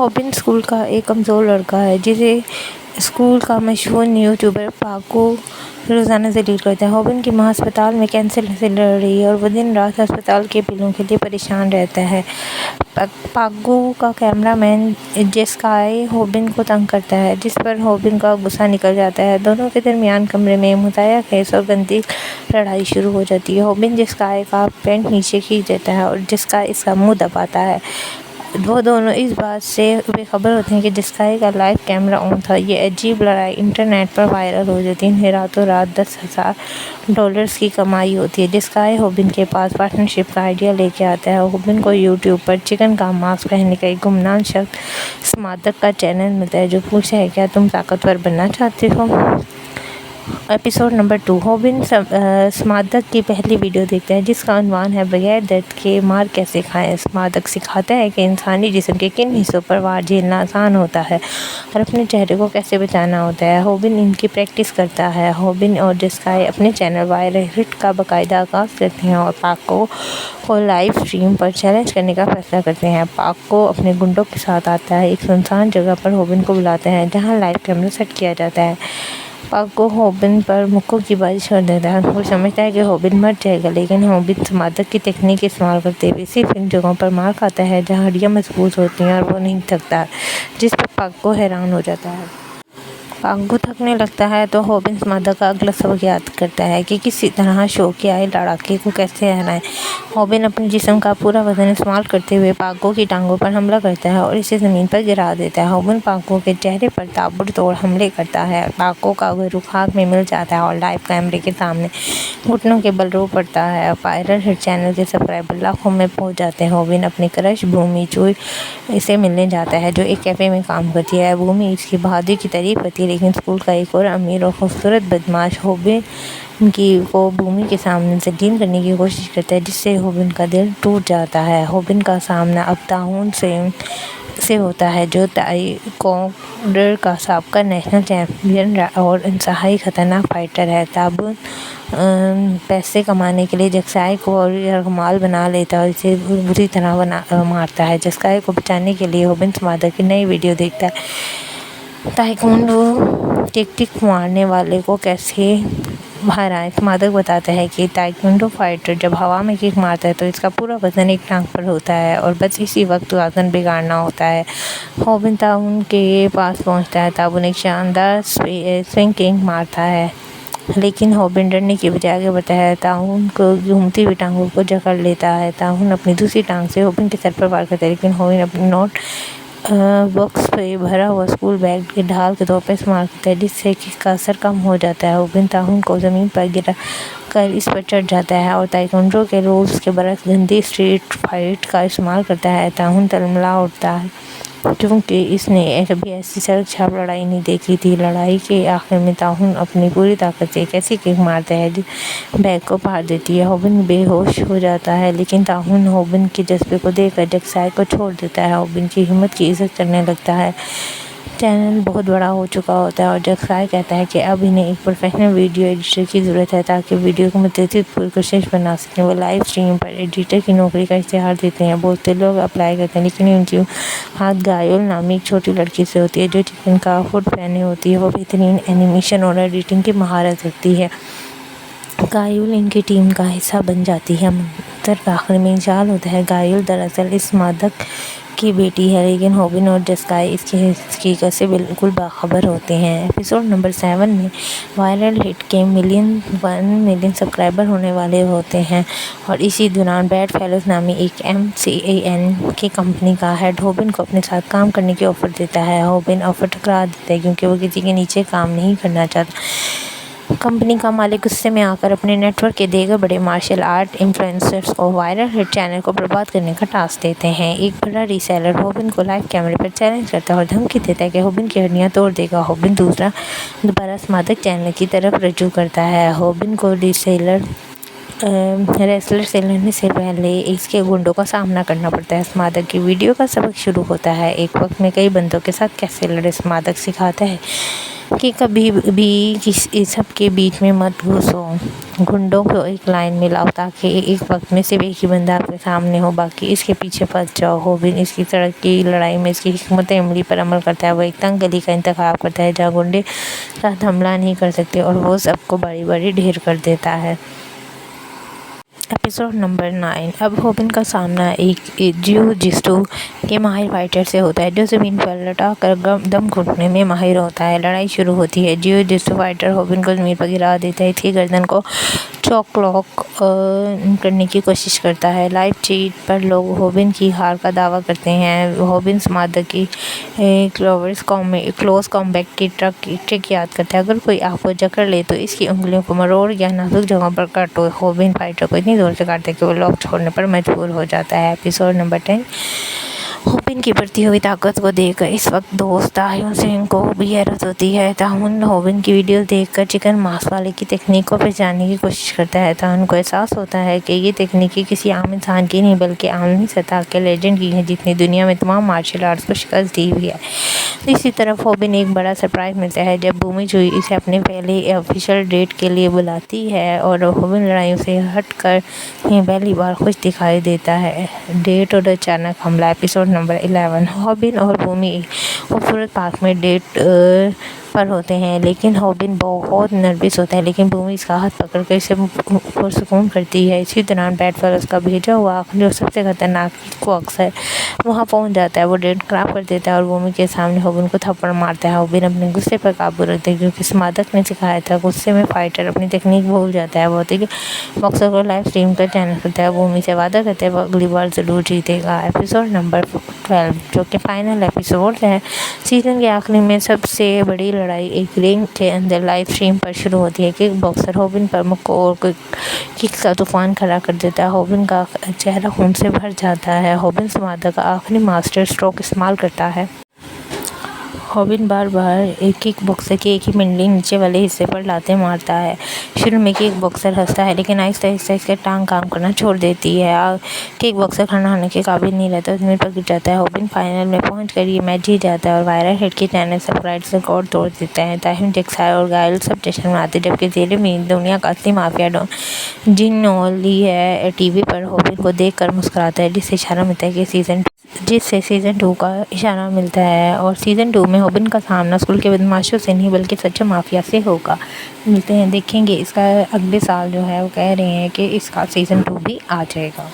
होबिन school का एक कमज़ोर लड़का है जिसे स्कूल का मशहूर यूट्यूबर पाको रोज़ाना जलील करता है। होबिन की माँ अस्पताल में कैंसर से लड़ रही है और वो दिन रात अस्पताल के बिलों के लिए परेशान रहता है। पाको का कैमरामैन जेस्काई होबिन को तंग करता है, जिस पर होबिन का गुस्सा निकल जाता है। दोनों के दरमियान कमरे में मुताया खेस और गंदी लड़ाई शुरू हो जाती है। होबिन जेस्काई का पैंट नीचे खींच देता है और जेस्काई इसका मुंह दबाता है। वो दोनों इस बात से बेखबर होते हैं कि जेस्काई का लाइव कैमरा ऑन था। ये अजीब लड़ाई इंटरनेट पर वायरल हो जाती है। रातों रात $10,000 की कमाई होती है। जेस्काई होबिन के पास पार्टनरशिप का आइडिया लेके आता है। होबिन को यूट्यूब पर चिकन का मांस पहनने का एक गुमनाम शख्स स्मादक का चैनल मिलता है, जो पूछता है क्या तुम ताकतवर बनना चाहते हो। Episode number 2। होबिन स्मादक की पहली वीडियो देखता है, जिसका उन्वान है बगैर दर्द के मार कैसे खाएं। स्मादक सिखाता है कि इंसानी जिस्म के किन हिस्सों पर वार झेलना आसान होता है और अपने चेहरे को कैसे बचाना होता है। होबिन इनकी प्रैक्टिस करता है। होबिन और जेस्काई अपने चैनल वायरल हिट का बाकायदा आगाज़ करते हैं और पाको को लाइव स्ट्रीम पर चैलेंज करने का फैसला करते हैं। पाको अपने गुंडों के साथ आता है। एक सुनसान जगह पर होबिन को बुलाते हैं, जहाँ लाइव कैमरा सेट किया जाता है। पाको होबिन पर मुक्कों की बारिश कर देता है। वो समझता है कि होबिन मर जाएगा, लेकिन होबिन स्मादक की तकनीक इस्तेमाल करते हुए सिर्फ इन जगहों पर मार खाता है जहाँ हड्डियाँ मजबूत होती हैं और वो नहीं थकता, जिस पर पाको हैरान हो जाता है। पाको थकने लगता है तो होबिन स्मादक का अगला सबक याद करता है कि किसी तरह शो के आए लड़ाके को कैसे हराएं। होबिन अपने जिस्म का पूरा वजन इस्तेमाल करते हुए पाको की टांगों पर हमला करता है और इसे ज़मीन पर गिरा देता है। होबिन पाको के चेहरे पर ताबड़तोड़ हमले करता है। पाको का रुख आग में मिल जाता है और लाइव कैमरे के सामने घुटनों के बल रो पड़ता है। वायरल हिट चैनल के सब्सक्राइबर लाखों में पहुंच जाते हैं। होबिन अपनी क्रश भूमि चूई इसे मिलने जाता है, जो एक कैफ़े में काम करती है। भूमि इसकी बहादुरी की तारीफ करती है, लेकिन स्कूल का एक और अमीर और खूबसूरत बदमाश होबिन को भूमि के सामने जलील करने की कोशिश करता है, जिससे होबिन का दिल टूट जाता है। होबिन का सामना अब ताउन से होता है, जो ताइक्वांडो का साबका नेशनल चैंपियन और इंतहाई खतरनाक फाइटर है। ताउन पैसे कमाने के लिए जेस्काई को और यरगमाल बना लेता है और इसे बुरी तरह मारता है। जेस्काई को बचाने के लिए होबिन स्मादक की नई वीडियो देखता है, ताइक्वांडो टिक मारने वाले को कैसे हराएं। स्मादक बताता है कि ताइक्वांडो फाइटर जब हवा में किक मारता है तो इसका पूरा वजन एक टांग पर होता है और बस इसी वक्त वजन बिगाड़ना होता है। होबिन ताउन के पास पहुंचता है। ताउन एक शानदार स्विंग किक मारता है, लेकिन होबिन डरने की बजाय आगे बढ़ता है। ताउन को घूमती हुई टांगों को जकड़ लेता है। ताउन अपनी दूसरी टांग से होबिन के सर पर वार करता है, लेकिन होबिन अपनी नोट बॉक्स पे भरा हुआ स्कूल बैग के ढाल के तौर पर इस्तेमाल करता है, जिससे कि इसका असर कम हो जाता है। होबिन ताउन को ज़मीन पर गिरा कर इस पर चढ़ जाता है और ताइक्वांडो के रूल्स के बरक्स गंदी स्ट्रीट फाइट का इस्तेमाल करता है। ताउन तलमला उठता है, क्योंकि इसने कभी ऐसी सड़क छाप लड़ाई नहीं देखी थी। लड़ाई के आखिर में ताउन अपनी पूरी ताकत से एक ऐसी किक मारता है जो बैग को फाड़ देती है। होबिन बेहोश हो जाता है, लेकिन ताउन होबिन के जज्बे को देखकर जेस्काई को छोड़ देता है। होबिन की हिम्मत की इज्जत करने लगता है। चैनल बहुत बड़ा हो चुका होता है और जेस्काई कहता है कि अब इन्हें एक प्रोफेशनल वीडियो एडिटर की ज़रूरत है ताकि वीडियो को मुतज़्ज़िद पुरकशिश बना सकें। वो लाइव स्ट्रीम पर एडिटर की नौकरी का इश्तिहार देते हैं। बहुत से लोग अप्लाई करते हैं, लेकिन उनकी हाथ गायोल नामी एक छोटी लड़की से होती है, जो चिकन का हुड पहने होती है। वो बेहतरीन एनिमेशन और एडिटिंग की महारत रखती है। गायोल इनकी टीम का हिस्सा बन जाती है। मंतर का आखिर में इंतकाल होता है। गायोल दरअसल इस स्मादक की बेटी है, लेकिन होबिन और जेस्काई इसकी हकीकत से बिल्कुल बाखबर होते हैं। एपिसोड नंबर 7 में वायरल हिट के 1 मिलियन सब्सक्राइबर होने वाले होते हैं और इसी दौरान बैड फेलोज नामी एक MCAN की कंपनी का हेड होबिन को अपने साथ काम करने की ऑफ़र देता है। होबिन ऑफ़र ठुकरा देता है, क्योंकि वो किसी के नीचे काम नहीं करना चाहता। कंपनी का मालिक गुस्से में आकर अपने नेटवर्क के देगर बड़े मार्शल आर्ट इन्फ्लुएंसर्स को वायरल हिट चैनल को बर्बाद करने का टास्क देते हैं। एक बड़ा रीसेलर होबिन को लाइव कैमरे पर चैलेंज करता है और धमकी देता है कि होबिन की हड्डियां तोड़ देगा। होबिन दोबारा स्मादक चैनल की तरफ रजू करता है। होबिन को रीसेलर रेसलर से लड़ने से पहले इसके गुंडों का सामना करना पड़ता है। स्मादक की वीडियो का सबक शुरू होता है। एक वक्त में कई बंदों के साथ कैसे लड़े। स्मादक सिखाता है कि कभी भी इस सब के बीच में मत घुसो। गुंडों को एक लाइन में लाओ ताकि एक वक्त में सिर्फ एक ही बंदा आपके सामने हो, बाकी इसके पीछे फंस जाओ। होबिन इसकी सड़क की लड़ाई में इसकी हिकमत अमली पर अमल करता है। वो एक तंग गली का इंतखाब करता है जहाँ गुंडे साथ हमला नहीं कर सकते और वो सबको बड़ी बड़ी ढेर कर देता है। Episode number 9। अब होबिन का सामना एक जियो-जिस्तु के माहिर फाइटर से होता है जो ज़मीन पर लटा कर दम घुटने में माहिर होता है। लड़ाई शुरू होती है। जियो-जिस्तु फाइटर होबिन को ज़मीन पर गिरा देता है। इसकी गर्दन को चॉक लॉक करने की कोशिश करता है। लाइव चीट पर लोग होबिन की हार का दावा करते हैं। होबिन स्मादक की क्लोज कॉम्बैट की ट्रिक याद करता है। अगर कोई आपको जकड़ ले तो इसकी उंगलियों को मरोड़ या नाजुक जगह पर काटो। होबिन फाइटर को इतनी जोर से काटता है कि वो लॉक छोड़ने पर मजबूर हो जाता है। Episode number 10। होबिन की बढ़ती हुई ताकत को देखकर इस वक्त दोस्त ताह्युन सिंह को भी हैरत होती है। ताह्युन होबिन की वीडियो देखकर चिकन मांस वाले की तकनीक को पहचानने की कोशिश करता है। ताह्युन को एहसास होता है कि ये तकनीकी किसी आम इंसान की नहीं बल्कि आलमी सतह के लेजेंड की है जिसने दुनिया में तमाम मार्शल आर्ट्स को शिकस्त दी हुई है। दूसरी तरफ होबिन एक बड़ा सरप्राइज मिलता है जब बूमी जुई इसे अपने पहले ऑफिशियल डेट के लिए बुलाती है और होबिन लड़ाइयों से हटकर पहली बार खुश दिखाई देता है। डेट और अचानक हमला। Episode number 11। होबिन और बूमी खूबसूरत पार्क में डेट पर होते हैं लेकिन होबिन बहुत नर्वस होता है, लेकिन बूमी इसका हाथ पकड़कर इसे पुरसुकून करती है। इसी दौरान बेडफेलोज़ का भेजा हुआ आखिरी और सबसे खतरनाक को अक्सर वहाँ पहुँच जाता है। वो डेट खराब कर देता है और बूमी के सामने होबिन को थप्पड़ मारता है। होबिन अपने गुस्से पर काबू रखता है क्योंकि स्मादक ने सिखाया था। गुस्से में फाइटर अपनी तकनीक भूल जाता है। वो बॉक्सर को लाइव स्ट्रीम कर चैनल करता है। बूमी से वादा करता है वो अगली बार ज़रूर जीतेगा। एपिसोड नंबर 12 जो कि फाइनल एपिसोड है सीज़न के आखिरी में। सबसे बड़ी लड़ाई एक रिंग के अंदर लाइव स्ट्रीम पर शुरू होती है। किक बॉक्सर होबिन पर मुक्कों और किक का तूफान खड़ा कर देता है। होबिन का चेहरा खून से भर जाता है। होबिन स्मादक का आखिरी मास्टर स्ट्रोक इस्तेमाल करता है। होबिन बार बार एक किक बॉक्सर की एक ही मंडली नीचे वाले हिस्से पर लाते मारता है। शुरू में किक बॉक्सर हंसता है लेकिन आहिस्ता आहिस्ता इसके टांग काम करना छोड़ देती है। किक बॉक्सर खड़ा होने के काबिल नहीं रहता, ज़मीन पर गिर जाता है। होबिन फाइनल में पहुंचकर ये मैच जीत जाता है और वायरल हिट के चैनल सब्सक्राइब रिकॉर्ड तोड़ देता है। ताह्युन जेक्साय और गायल सब जश्न मनाते जबकि जेले में दुनिया का असली माफिया डॉन जिन-ओ-ली है टीवी पर होबिन को देख कर मुस्कुराता है जिससे सीज़न 2 का इशारा मिलता है। और सीज़न 2 में होबिन का सामना स्कूल के बदमाशों से नहीं बल्कि सच्चे माफिया से होगा। मिलते हैं, देखेंगे इसका अगले साल जो है वो कह रहे हैं कि इसका सीज़न 2 भी आ जाएगा।